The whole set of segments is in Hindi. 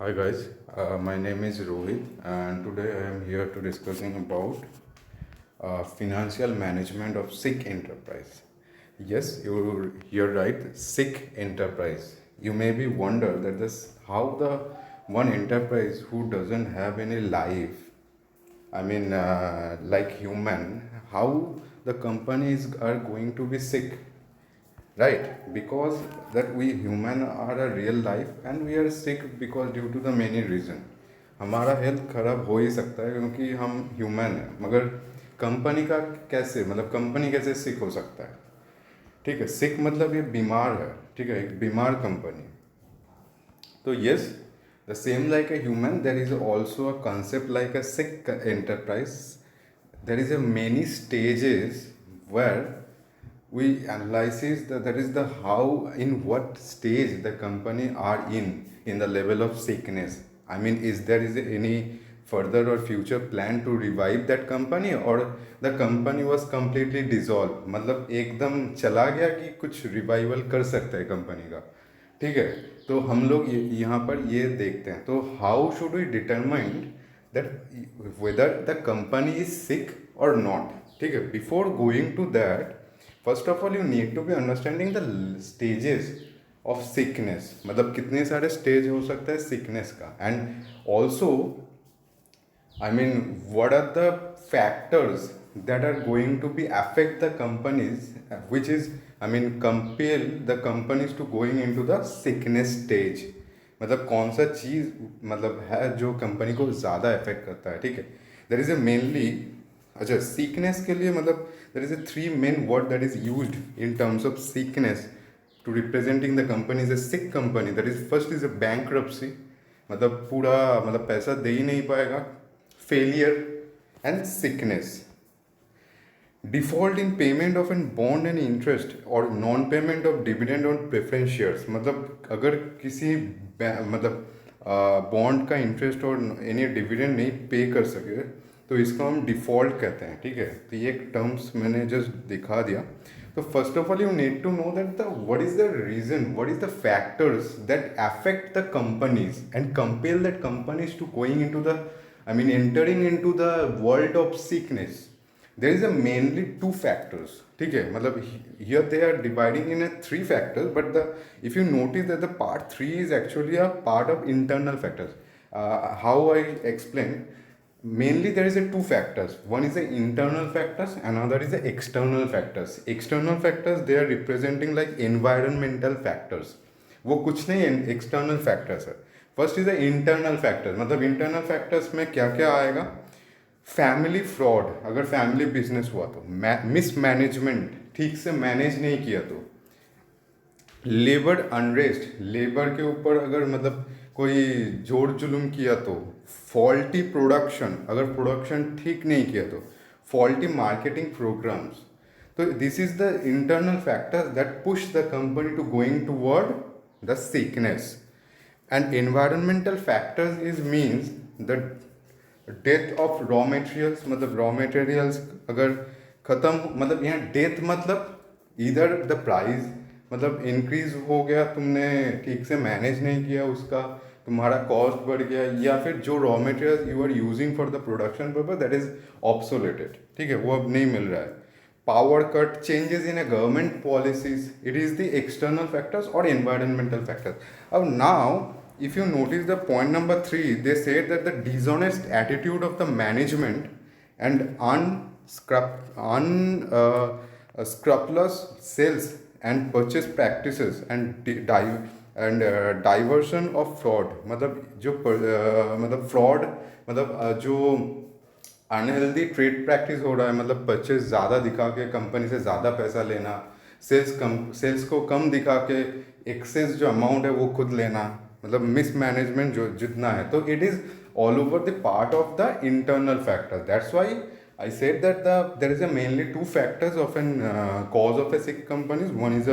Hi guys, my name is Rohit and today I am here to discussing about financial management of Sikh enterprise. Yes, you're right, Sikh enterprise. You may be wonder that this how the one enterprise who doesn't have any life, like human, how the companies are going to be sick, right? Because that we human are a real life and we are sick because due to the many reason हमारा हेल्थ खराब हो ही सकता है क्योंकि हम ह्यूमन है, मगर कंपनी का कैसे मतलब कंपनी कैसे सिक हो सकता है? ठीक है, सिक मतलब ये बीमार है, ठीक है, एक बीमार company. So yes, the same like a human, there is also a concept like a sick enterprise. There is a many stages where we analyze the that is the how in what stage the company are in the level of sickness. I mean, is there is any further or future plan to revive that company or the company was completely dissolved, मतलब एकदम चला गया कि कुछ रिवाइवल कर सकता है कंपनी का. ठीक है, तो हम लोग यहाँ पर ये देखते हैं. तो how should we determine that whether the company is sick और नॉट. ठीक है, before going to that first of all you need to be understanding the stages of sickness. मतलब कितने सारे स्टेज हो सकता है सिकनेस का, and also what are the factors that are going to be affect the companies, which is, compel the companies to going into the sickness stage. मतलब कौन सा चीज़ मतलब है जो कंपनी को ज़्यादा इफेक्ट करता है. ठीक है, देर इज़ ए मेनली, अच्छा सिकनेस के लिए मतलब there is a three main word that is used in terms of sickness to representing the company is a sick company. That is first is a bankruptcy, मतलब पूरा मतलब पैसा दे ही नहीं पाएगा. Failure and sickness. Default in payment of an bond and interest or non payment of dividend on preference shares. मतलब अगर किसी मतलब बॉन्ड का इंटरेस्ट और एनी डिविडेंड नहीं पे कर सके तो इसको हम डिफॉल्ट कहते हैं. ठीक है, तो ये टर्म्स मैंने जस्ट दिखा दिया. तो first of all you need to know that the what is the reason, what is the factors that affect the companies and compel that companies to going into the entering into the world of sickness. There is a mainly two factors. ठीक है, मतलब here they are dividing in a three factors, but the if you notice that the part 3 is actually a part of internal factors. How I explain, mainly there is a two factors. One is the internal factors, another is the external factors. External factors they are representing like environmental factors. वो कुछ नहीं एक्सटर्नल फैक्टर्स है. First is the internal factor. मतलब इंटरनल फैक्टर्स में क्या क्या आएगा? फैमिली फ्रॉड, अगर फैमिली बिजनेस हुआ तो, मिसमैनेजमेंट, ठीक से मैनेज नहीं किया तो, लेबर अनरेस्ट, लेबर के ऊपर अगर मतलब कोई जोर जुलूम किया तो, फॉल्टी प्रोडक्शन, अगर प्रोडक्शन ठीक नहीं किया तो, फॉल्टी मार्केटिंग प्रोग्राम्स. तो this is the internal factors that push the company to going toward the sickness. And environmental factors is means the death of raw materials. मतलब रॉ मटेरियल्स अगर ख़त्म, मतलब यहाँ डेथ मतलब इधर द प्राइस मतलब इंक्रीज हो गया, तुमने ठीक से मैनेज नहीं किया उसका, तुम्हारा कॉस्ट बढ़ गया, या फिर जो raw materials you are using for the production purpose that is obsoleted. ठीक है, वो अब नहीं मिल रहा है. Power cut, changes in a government policies, it is the external factors or environmental factors. Now if you notice the point number 3, they said that the dishonest attitude of the management and unscrupulous sales and purchase practices and diversion of fraud. मतलब जो मतलब फ्रॉड मतलब जो अनहेल्दी ट्रेड प्रैक्टिस हो रहा है, मतलब परचेज ज़्यादा दिखा के कंपनी से ज़्यादा पैसा लेना, सेल्स को कम दिखा के एक्सेस जो अमाउंट है वो खुद लेना, मतलब मिसमैनेजमेंट जो जितना है. तो it is all over the part of the internal factors. That's why I said that there is a mainly two factors of an cause of a sick companies. One is a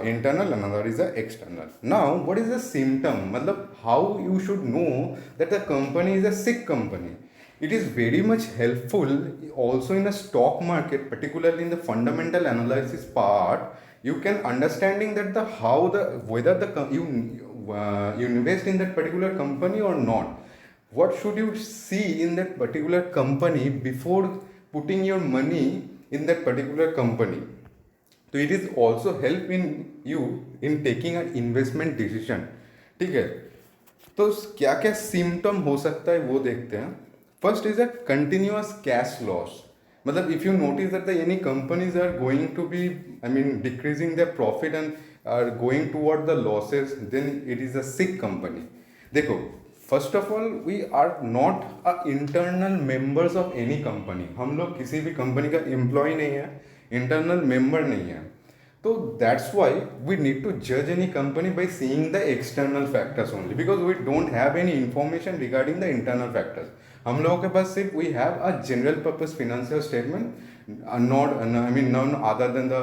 internal, another is a external. Now what is the symptom, मतलब how you should know that the company is a sick company. It is very much helpful also in a stock market, particularly in the fundamental analysis part. You can understanding that the how the whether the you invest in that particular company or not? What should you see in that particular company before putting your money in that particular company? तो it is also help in you in taking a investment decision. ठीक है, तो क्या क्या सिम्टम हो सकता है वो देखते हैं. First is a continuous cash loss. मतलब if you notice that the any companies are going to be I mean decreasing their profit and are going toward the losses, then it is a sick company. देखो, first of all we are not a internal members of any company. हम लोग किसी भी कंपनी का एम्प्लॉय नहीं है, इंटरनल मेंबर नहीं है. तो that's why we need to जज any company by seeing the external factors only, because we don't have any information regarding the internal factors. हम लोगों के पास सिर्फ we have a general purpose financial statement, not I mean none other than the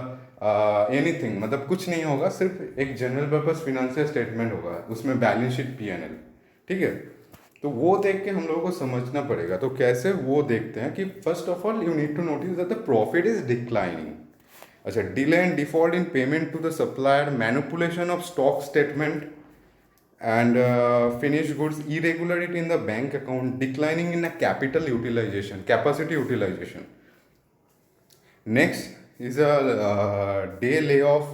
anything. मतलब कुछ नहीं होगा, सिर्फ एक जनरल पर्पज फिनेंशियल स्टेटमेंट होगा, उसमें बैलेंस शीट P&L. ठीक है, तो वो देख के हम लोगों को समझना पड़ेगा. तो कैसे वो देखते हैं कि first of all you need to notice that the profit is declining. अच्छा, delay and default in payment to the supplier, manipulation of stock statement and finished goods, irregularity in the bank account, declining in a capital utilization, capacity utilization. Next is a day layoff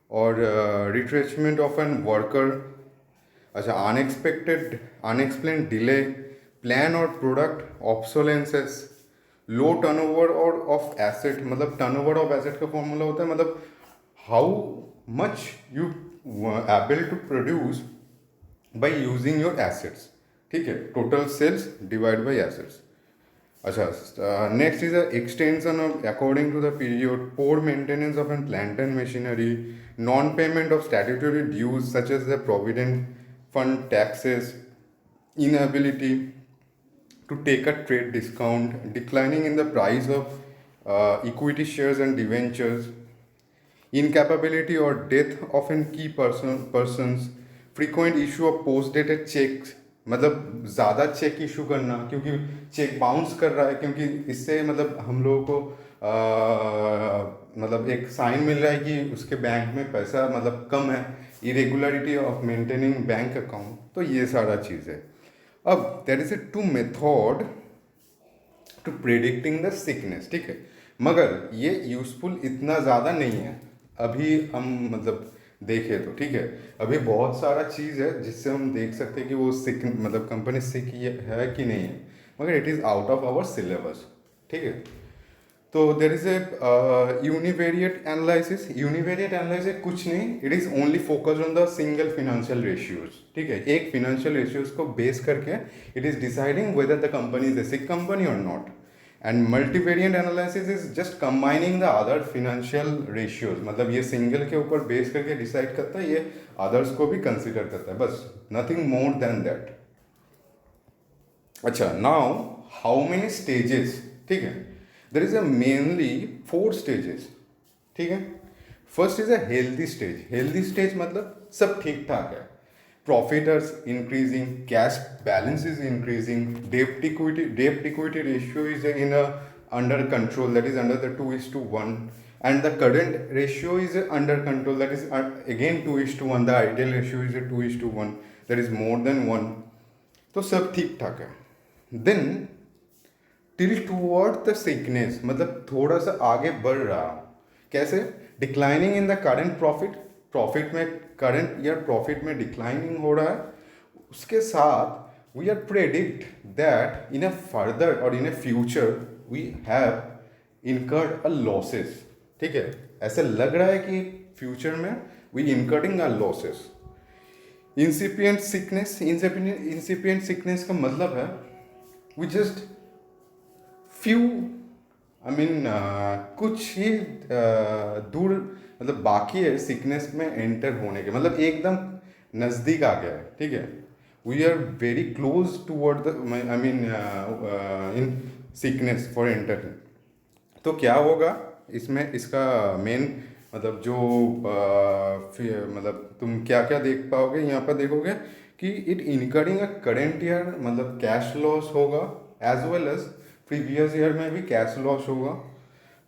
or retrenchment of an worker. अच्छा, unexplained delay, plan or product obsolescence, low turnover और ऑफ एसेट. मतलब टर्नओवर ऑफ एसेट का फॉर्मूला होता है मतलब how much you able to produce by using your assets. ठीक है, total sales divide by assets. अच्छा, next is extension of according to the period, poor maintenance of an plant and machinery, non payment of statutory dues such as the provident fund taxes, inability to take a trade discount, declining in the price of equity shares and debentures, incapability or death of a key persons, frequent issue of post dated checks. मतलब ज़्यादा चेक इशू करना क्योंकि चेक बाउंस कर रहा है, क्योंकि इससे मतलब हम लोगों को मतलब एक साइन मिल रहा है कि उसके बैंक में पैसा मतलब कम है. Irregularity of maintaining bank account. तो ये सारा चीज़ है. अब there is a two method to predicting the sickness. ठीक है, मगर ये यूजफुल इतना ज़्यादा नहीं है अभी हम मतलब देखें तो. ठीक है, अभी बहुत सारा चीज़ है जिससे हम देख सकते हैं कि वो सिक मतलब कंपनी सिक है कि नहीं है, मगर it is out of our syllabus. ठीक है, तो there is a univariate analysis. Univariate analysis कुछ नहीं, it is only focus on the single financial ratios. ठीक है, एक फिनेंशियल रेशियोज को बेस करके it is deciding whether the company is a sick company और not. And multivariate analysis is just combining the other financial ratios. मतलब ये सिंगल के ऊपर बेस करके डिसाइड करता है, ये अदर्स को भी कंसिडर करता है, बस नथिंग मोर देन दैट. अच्छा, नाउ हाउ मेनी स्टेजेस. ठीक है, देर इज अ मेनली 4 स्टेजेस. ठीक है, first is a healthy stage. Healthy stage मतलब सब ठीक ठाक है, profit is increasing, cash balance is increasing, debt equity ratio is in a under control, that is under the 2:1, and the current ratio is under control, that is again 2:1. The ideal ratio is a 2:1, that is more than 1. तो सब ठीक ठाक है. then till toward the sickness, मतलब थोड़ा सा आगे बढ़ रहा. कैसे? Declining in the current profit. Profit में करंट ईयर प्रॉफिट में डिक्लाइनिंग हो रहा है. उसके साथ we are predict that in a further और in a future we have incurred a losses. ठीक है, ऐसे लग रहा है कि फ्यूचर में we incurring a losses. Incipient sickness. Incipient sickness का मतलब है we just few I mean कुछ ही दूर मतलब बाकी है सिकनेस में एंटर होने के, मतलब एकदम नज़दीक आ गया है. ठीक है, we are very close toward the I mean in sickness for entering. तो क्या होगा इसमें, इसका मेन मतलब जो मतलब तुम क्या क्या देख पाओगे यहाँ पर, देखोगे कि it incurring a current year मतलब कैश लॉस होगा, as well as previous year में भी कैश लॉस होगा.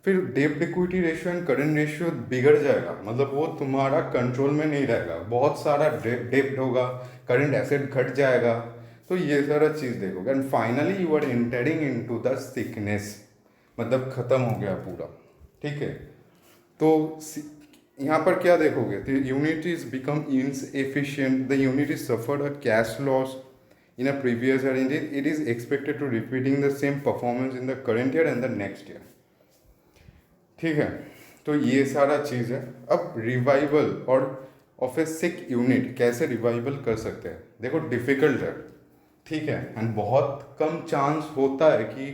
फिर डेब्ट equity ratio and current ratio बिगड़ जाएगा, मतलब वो तुम्हारा कंट्रोल में नहीं रहेगा, बहुत सारा डेब्ट होगा, करंट एसेट घट जाएगा, तो ये सारा चीज़ देखोगे। And finally you are entering into the sickness, मतलब ख़त्म हो गया पूरा, ठीक है। तो यहाँ पर क्या देखोगे, the unit is become inefficient, the unit is suffered a cash loss in a previous year, it is expected to repeating the same performance in the current year and the next year, ठीक है। तो ये सारा चीज़ है। अब रिवाइवल और ऑफ ए सिक यूनिट कैसे रिवाइवल कर सकते हैं, देखो डिफ़िकल्ट है, ठीक है, एंड बहुत कम चांस होता है कि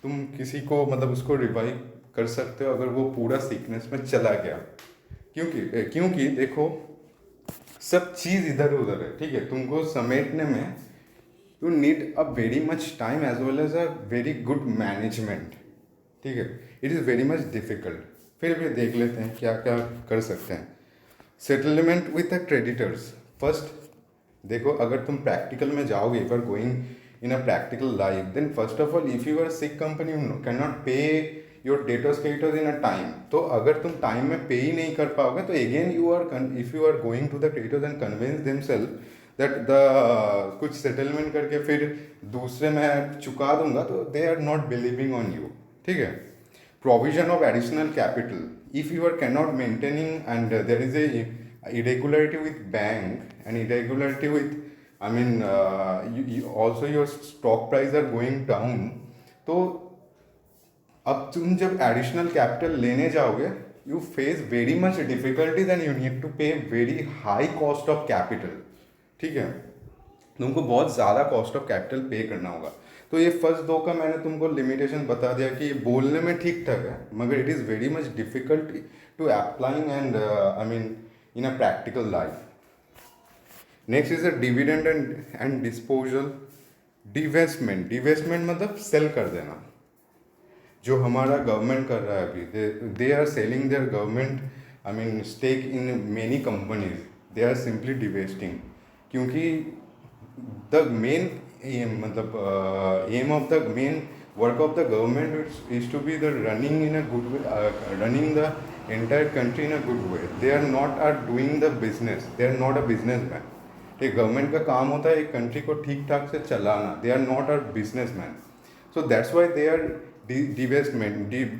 तुम किसी को मतलब उसको रिवाइव कर सकते हो अगर वो पूरा सिकनेस में चला गया, क्योंकि देखो सब चीज़ इधर उधर है, ठीक है, तुमको समेटने में you need a very much time as well as a very good management, ठीक है, it is very much difficult. फिर भी देख लेते हैं क्या क्या कर सकते हैं। Settlement with the creditors, first देखो अगर तुम प्रैक्टिकल में जाओगे, if are going in a practical life, then first of all if you are sick company you can not pay your debtors creditors in a time, तो अगर तुम टाइम में पे ही नहीं कर पाओगे तो again you are if you are going to the creditors and convince themselves that the कुछ सेटलमेंट करके फिर दूसरे मैं चुका दूंगा, तो they are not believing on you, ठीक है। Provision of additional capital, if you are cannot maintaining and there is a irregularity with bank and irregularity with also your stock price are going down, तो अब तुम जब एडिशनल कैपिटल लेने जाओगे you face very much difficulties and you need to pay very high cost of capital, ठीक है, तुमको बहुत ज़्यादा कॉस्ट ऑफ कैपिटल पे करना होगा। तो ये फर्स्ट दो का मैंने तुमको लिमिटेशन बता दिया कि बोलने में ठीक ठाक है मगर it is very much difficult to applying and in a practical life. Next is a dividend and disposal. Divestment मतलब सेल कर देना, जो हमारा गवर्नमेंट कर रहा है अभी, they are selling their government stake in many companies, they are simply divesting, क्योंकि the main aim of the main work of the government is to be the running in a good way, running the entire country in a good way. They are not are doing the business, they are not a businessman, एक गवर्नमेंट का काम होता है एक कंट्री को ठीक ठाक से चलाना, they are not a businessman, so that's why they are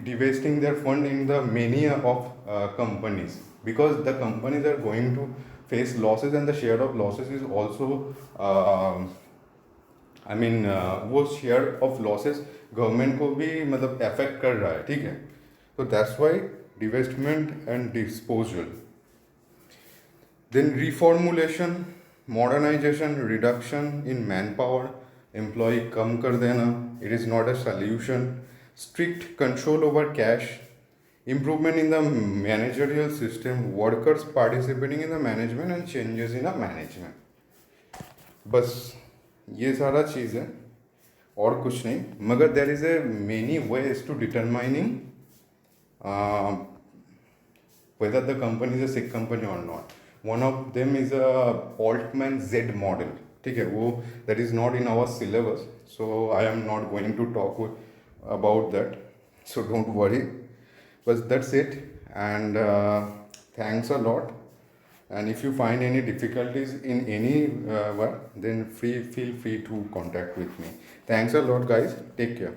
divesting their fund in the many of companies, because the companies are going to face losses and the share of losses is also वो शेयर ऑफ लॉसेस गवर्नमेंट को भी मतलब अफेक्ट कर रहा है, ठीक है। तो that's why divestment and disposal. Then reformulation, modernisation, reduction in man power, employ कम कर देना, it is not a solution. Strict control over cash, improvement in the managerial system, workers participating in the management and changes in the management. बस ये सारा चीज़ है और कुछ नहीं, मगर there is a many ways to determining whether the company is a sick company or not. One of them is a Altman Z model, ठीक है, वो that is not in our syllabus, so I am not going to talk about that, so don't worry, but that's it, and thanks a lot, and if you find any difficulties in any then feel free to contact with me. Thanks a lot guys, take care.